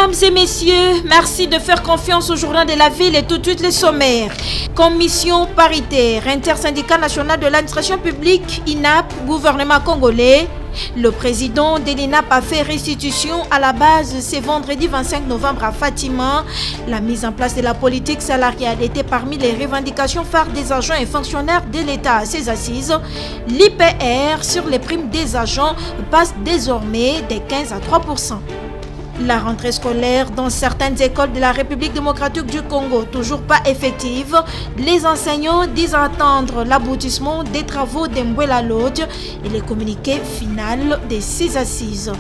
Mesdames et messieurs, merci de faire confiance au journal de la ville et tout de suite les sommaires. Commission paritaire intersyndicale nationale de l'administration publique, INAP, gouvernement congolais. Le président de l'INAP a fait restitution à la base ce vendredi 25 novembre à Fatima. La mise en place de la politique salariale était parmi les revendications phares des agents et fonctionnaires de l'État à ses assises. L'IPR sur les primes des agents passe désormais des 15 à 3%. La rentrée scolaire dans certaines écoles de la République démocratique du Congo, toujours pas effective. Les enseignants disent attendre l'aboutissement des travaux d'Mbwela Lodge et les communiqués final des 6 assises.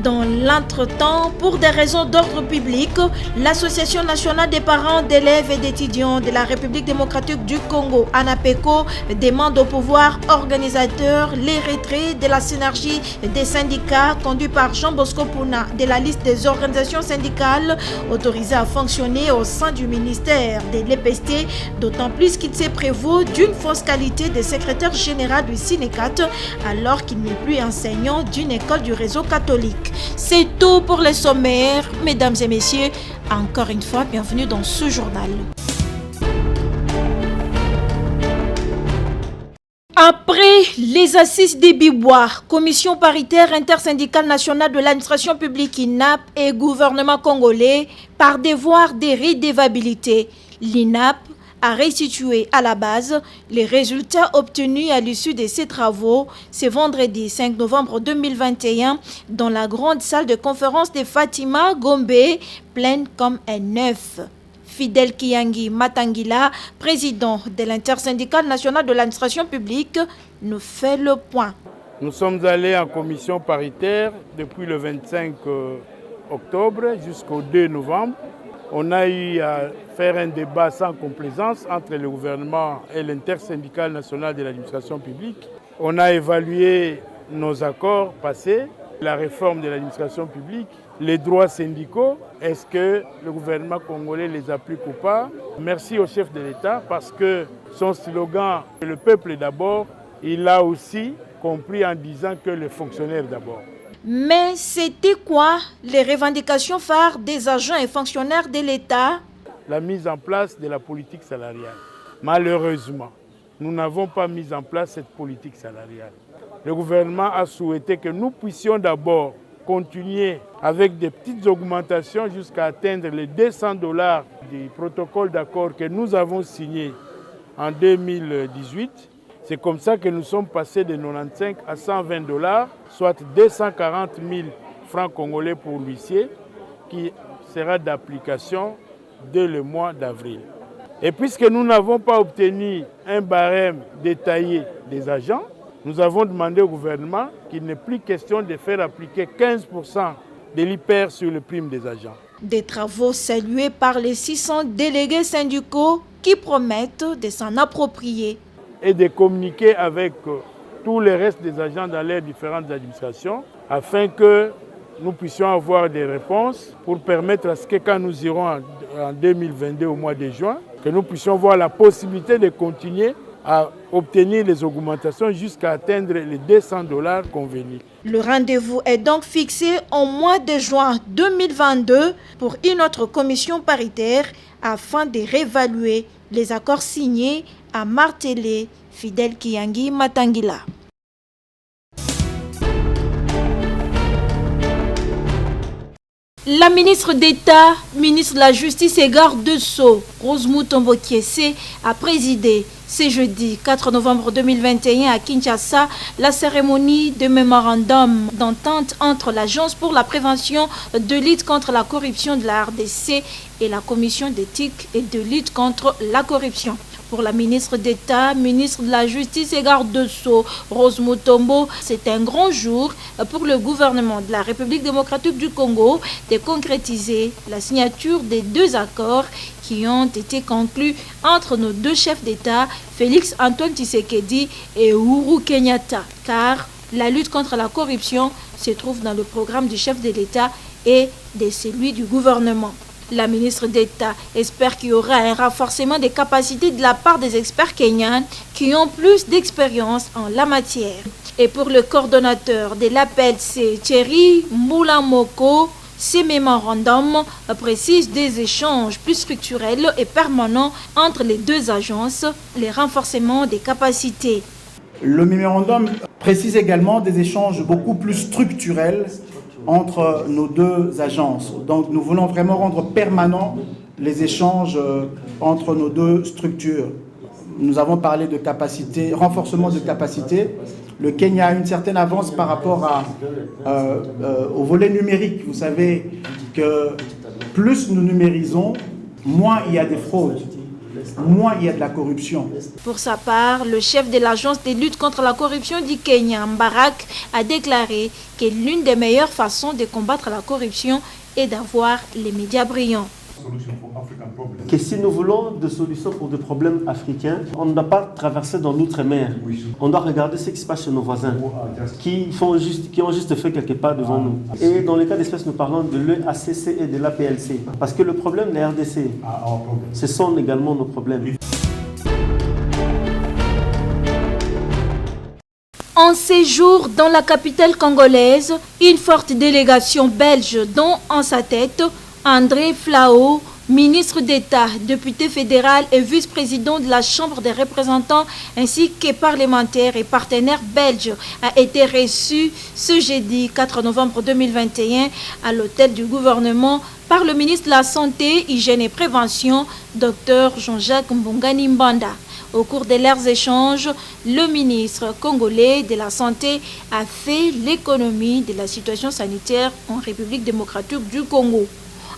Dans l'entretemps, pour des raisons d'ordre public, l'Association nationale des parents d'élèves et d'étudiants de la République démocratique du Congo, ANAPECO, demande au pouvoir organisateur les retraits de la synergie des syndicats conduits par Jean Bosco Puna de la liste des organisations syndicales autorisées à fonctionner au sein du ministère de l'EPST, d'autant plus qu'il s'est prévu d'une fausse qualité de secrétaire général du Sinecat alors qu'il n'est plus enseignant d'une école du réseau catholique. C'est tout pour les sommaires. Mesdames et messieurs, encore une fois, bienvenue dans ce journal. Après les assises des Bibois, Commission paritaire intersyndicale nationale de l'administration publique INAP et gouvernement congolais, par devoir de redevabilité, l'INAP a restitué à la base les résultats obtenus à l'issue de ces travaux ce vendredi 5 novembre 2021 dans la grande salle de conférence de Fatima Gombe, pleine comme un œuf. Fidel Kiyangi Matangila, président de l'intersyndicale nationale de l'administration publique, nous fait le point. Nous sommes allés en commission paritaire depuis le 25 octobre jusqu'au 2 novembre. On a eu à faire un débat sans complaisance entre le gouvernement et l'intersyndicale nationale de l'administration publique. On a évalué nos accords passés, la réforme de l'administration publique, les droits syndicaux. Est-ce que le gouvernement congolais les applique ou pas? Merci au chef de l'État parce que son slogan « Le peuple d'abord », il l'a aussi compris en disant que les fonctionnaires d'abord. Mais c'était quoi les revendications phares des agents et fonctionnaires de l'État? La mise en place de la politique salariale. Malheureusement, nous n'avons pas mis en place cette politique salariale. Le gouvernement a souhaité que nous puissions d'abord continuer avec des petites augmentations jusqu'à atteindre les $200 du protocole d'accord que nous avons signé en 2018. C'est comme ça que nous sommes passés de 95 à $120, soit 240 000 francs congolais pour l'huissier, qui sera d'application dès le mois d'avril. Et puisque nous n'avons pas obtenu un barème détaillé des agents, nous avons demandé au gouvernement qu'il n'est plus question de faire appliquer 15% de l'IPR sur le prime des agents. Des travaux salués par les 600 délégués syndicaux qui promettent de s'en approprier. Et de communiquer avec tous les restes des agents dans leurs différentes administrations afin que nous puissions avoir des réponses pour permettre à ce que quand nous irons en 2022 au mois de juin, que nous puissions avoir la possibilité de continuer à obtenir les augmentations jusqu'à atteindre les $200 convenus. Le rendez-vous est donc fixé au mois de juin 2022 pour une autre commission paritaire afin de réévaluer les accords signés à marteler Fidel Kiyangi Matangila. La ministre d'État, ministre de la Justice et garde de Sceaux, Rose Mutombo Kiese, a présidé ce jeudi 4 novembre 2021 à Kinshasa la cérémonie de mémorandum d'entente entre l'Agence pour la prévention de lutte contre la corruption de la RDC et la Commission d'éthique et de lutte contre la corruption. Pour la ministre d'État, ministre de la Justice et garde de Sceaux, Rose Mutombo, c'est un grand jour pour le gouvernement de la République démocratique du Congo de concrétiser la signature des 2 accords qui ont été conclus entre nos 2 chefs d'État, Félix Antoine Tshisekedi et Uhuru Kenyatta, car la lutte contre la corruption se trouve dans le programme du chef de l'État et de celui du gouvernement. La ministre d'État espère qu'il y aura un renforcement des capacités de la part des experts kenyans qui ont plus d'expérience en la matière. Et pour le coordonnateur de l'APLC, Thierry Moulamoko, Ces mémorandums précisent des échanges plus structurels et permanents entre les deux agences, les renforcements des capacités. Le mémorandum précise également des échanges beaucoup plus structurels entre nos deux agences. Donc nous voulons vraiment rendre permanents les échanges entre nos deux structures. Nous avons parlé de capacité, renforcement de capacité. Le Kenya a une certaine avance par rapport au volet numérique. Vous savez que plus nous numérisons, moins il y a des fraudes, moins il y a de la corruption. Pour sa part, le chef de l'agence de lutte contre la corruption du Kenya, Mbarak, a déclaré que l'une des meilleures façons de combattre la corruption est d'avoir les médias brillants. Que si nous voulons des solutions pour des problèmes africains, on ne doit pas traverser dans l'outre-mer. On doit regarder ce qui se passe chez nos voisins, qui ont juste fait quelques pas devant nous. Et dans le cas d'espèce, nous parlons de l'EACC et de l'APLC. Parce que le problème de la RDC, ce sont également nos problèmes. En séjour dans la capitale congolaise, une forte délégation belge dont en sa tête André Flao, ministre d'État, député fédéral et vice-président de la Chambre des représentants ainsi que parlementaire et partenaire belge, a été reçu ce jeudi 4 novembre 2021 à l'hôtel du gouvernement par le ministre de la Santé, Hygiène et Prévention, Dr Jean-Jacques Mbongani Mbanda. Au cours de leurs échanges, le ministre congolais de la Santé a fait l'économie de la situation sanitaire en République démocratique du Congo.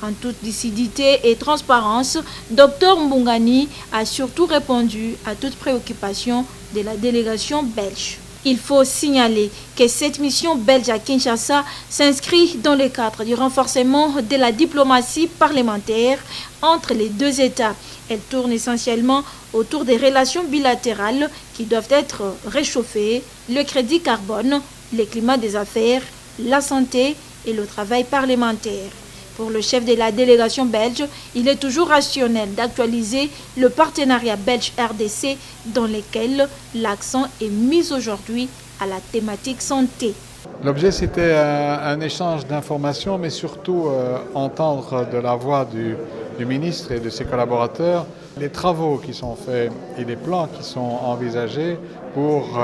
En toute lucidité et transparence, Dr Mbongani a surtout répondu à toute préoccupation de la délégation belge. Il faut signaler que cette mission belge à Kinshasa s'inscrit dans le cadre du renforcement de la diplomatie parlementaire entre les deux États. Elle tourne essentiellement autour des relations bilatérales qui doivent être réchauffées, le crédit carbone, le climat des affaires, la santé et le travail parlementaire. Pour le chef de la délégation belge, il est toujours rationnel d'actualiser le partenariat belge-RDC dans lequel l'accent est mis aujourd'hui à la thématique santé. L'objet, c'était un échange d'informations, mais surtout entendre de la voix du ministre et de ses collaborateurs les travaux qui sont faits et les plans qui sont envisagés pour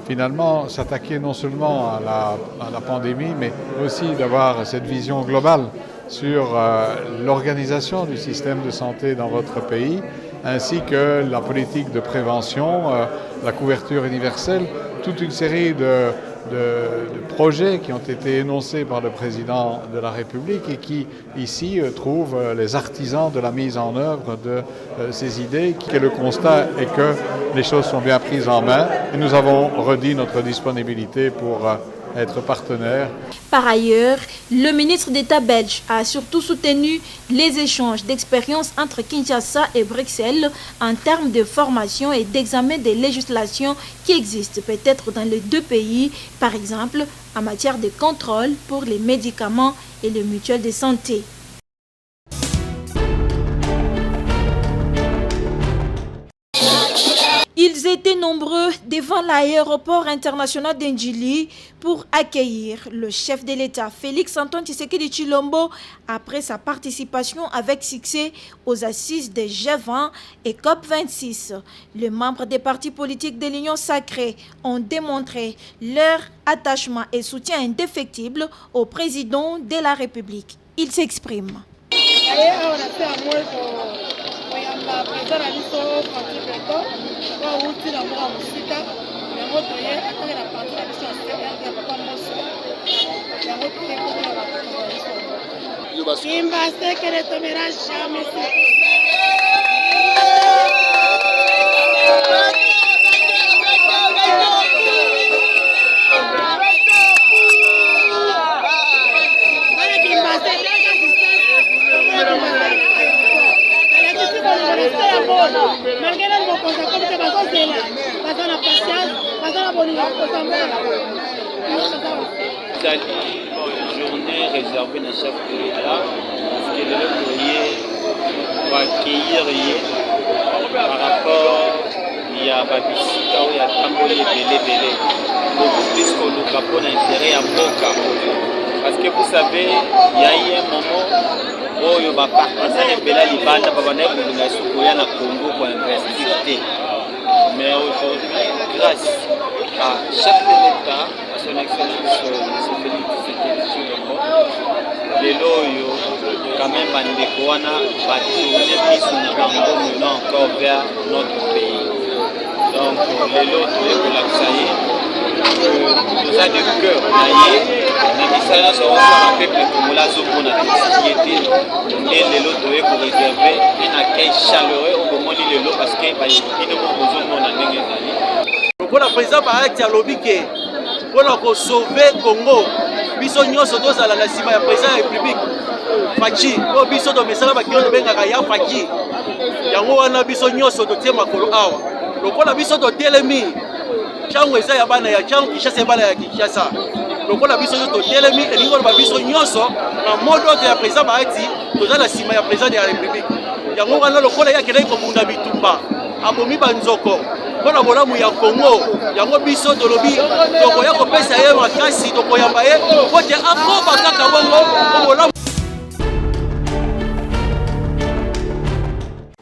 finalement s'attaquer non seulement à la pandémie, mais aussi d'avoir cette vision globale sur l'organisation du système de santé dans votre pays, ainsi que la politique de prévention, la couverture universelle, toute une série de projets qui ont été énoncés par le président de la République et qui, ici, trouvent les artisans de la mise en œuvre de ces idées. Et le constat est que les choses sont bien prises en main et nous avons redit notre disponibilité pour être partenaire. Par ailleurs, le ministre d'État belge a surtout soutenu les échanges d'expériences entre Kinshasa et Bruxelles en termes de formation et d'examen des législations qui existent peut-être dans les deux pays, par exemple en matière de contrôle pour les médicaments et les mutuelles de santé. Ils étaient nombreux devant l'aéroport international d'Ndjili pour accueillir le chef de l'État, Félix-Antoine Tshisekedi Tshilombo, après sa participation avec succès aux assises des G20 et COP26. Les membres des partis politiques de l'Union sacrée ont démontré leur attachement et soutien indéfectible au président de la République. Ils s'expriment. Journée réservée à chef de l'État parce que le courrier va accueillir par rapport il y a Babisika ou il y a Tamboli Belé beaucoup plus que nous avons intérêt à Boka Parce que vous savez, il y a eu un moment où il y a des gens qui ont na Congo pour investir. Mais aujourd'hui, grâce à chef de l'État, à son excellence M. Félix Tshisekedi Tshilombo, les loyaux, quand même, Bandekouana, bâtir na bango maintenant encore vers notre pays. Donc, les lots, tous les collapsaillés, nous avons du cœur, nous sommes un peuple comme la zone pour la société, et les lots doivent pour réserver un accueil chaleureux au moment où les lots parce qu'ils ne vont pas besoin de nous. Pour la présidente Arrêté à l'Obiké, pour sauver le Congo, biso nyonso tozala na sima ya président de la République Fachi, po biso to mesala ba kilo bengaka ya Fachi. Yango wana biso nyonso to tie makolo awa. Lokola biso to telemi. Chango eza ya bana ya chango Kinshasa bana ya Kinshasa. Lokola biso to telemi elingo ba biso nyonso na modo ya président Arrêté tozala sima ya président de la République. Yango wana lokola ya kelai ko munda bitumba. Abomi banzoko. Bona bolamu ya Congo yango biso tolobi tokoya kopesa ye makasi tokoyamba ye kote akoba kaka bongo bolamu.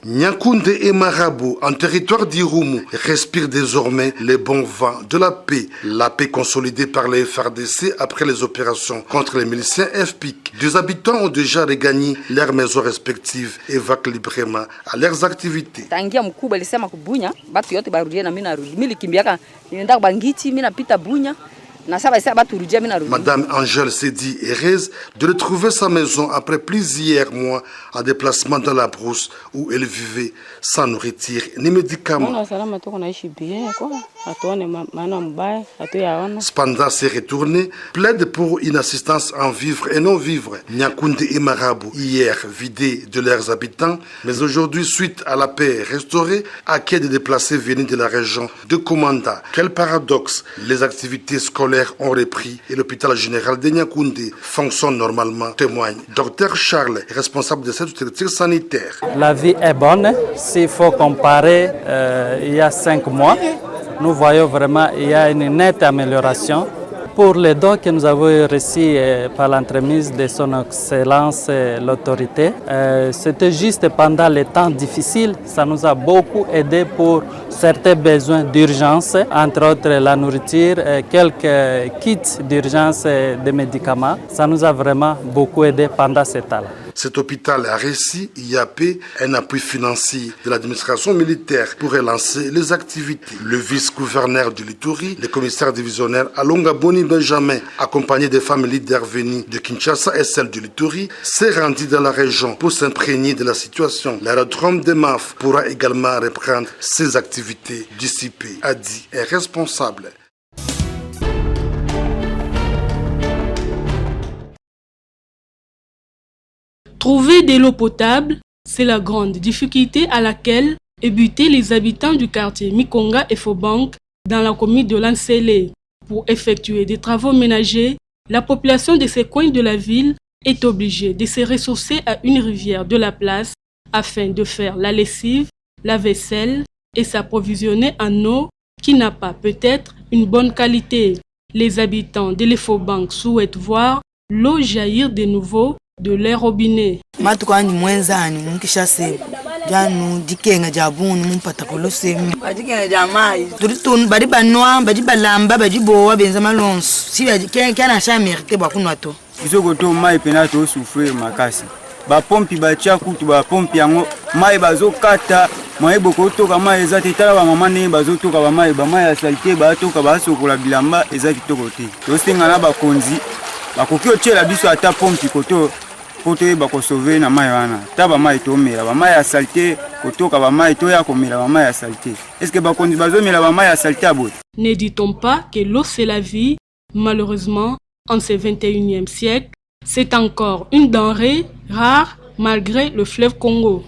Nyankoundé et Marabout, en territoire d'Irumu, respirent désormais les bons vents de la paix consolidée par les FARDC après les opérations contre les miliciens FPIC. Des habitants ont déjà regagné leurs maisons respectives et vaquent librement à leurs activités. Madame Angèle s'est dit heureuse de retrouver sa maison après plusieurs mois en déplacement dans la brousse où elle vivait sans nourriture ni médicaments. Cependant, s'est retournée, plaide pour une assistance en vivre et non vivre. Nyankoundé et Marabout, hier vidés de leurs habitants, mais aujourd'hui, suite à la paix restaurée, accueillent des déplacés venus de la région de Komanda. Quel paradoxe! Les activités scolaires ont repris et l'hôpital général de Nyankoundé fonctionne normalement, témoigne Dr Charles, responsable de cette structure sanitaire. La vie est bonne. S'il faut comparer il y a 5 mois, nous voyons vraiment qu'il y a une nette amélioration. Pour les dons que nous avons reçus par l'entremise de son Excellence l'autorité, c'était juste pendant les temps difficiles. Ça nous a beaucoup aidé pour certains besoins d'urgence, entre autres la nourriture, quelques kits d'urgence des médicaments. Ça nous a vraiment beaucoup aidé pendant ce temps-là. Cet hôpital a reçu IAP un appui financier de l'administration militaire pour relancer les activités. Le vice-gouverneur de l'Ituri, le commissaire divisionnaire Alonga Boni Benjamin, accompagné des femmes leaders venues de Kinshasa et celles de l'Ituri, s'est rendu dans la région pour s'imprégner de la situation. L'aérodrome de MAF pourra également reprendre ses activités dissipées, a dit un responsable. Trouver de l'eau potable, c'est la grande difficulté à laquelle ébutaient les habitants du quartier Mikonga et Fobank dans la commune de Lansele. Pour effectuer des travaux ménagers, la population de ces coins de la ville est obligée de se ressourcer à une rivière de la place afin de faire la lessive, la vaisselle et s'approvisionner en eau qui n'a pas peut-être une bonne qualité. Les habitants de l'Efobank souhaitent voir l'eau jaillir de nouveau de leur robinet. Bapompi batia kutu bapompi yango mai bazokata mai bokotoka mai eza tetala ba mama ne bazotoka ba mai ya salite batoka basokola bilamba eza kitoko te tosenga na bakonzi bakoki otiela biso ata pompi koto poto bako sauver na mai wana ta ba mai tomela ba mai ya salite kotoka ba mai to ya komela ba mai ya salite est-ce que bakonzi bazomela ba mai ya salite abot. Ne dit-on pas que l'eau c'est la vie? Malheureusement, en ce 21e siècle, c'est encore une denrée rare malgré le fleuve Congo.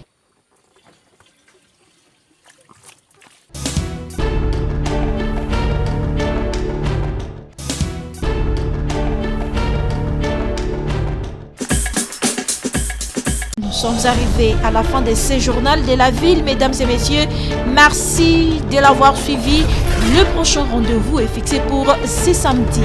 Nous sommes arrivés à la fin de ce journal de la ville, mesdames et messieurs. Merci de l'avoir suivi. Le prochain rendez-vous est fixé pour ce samedi.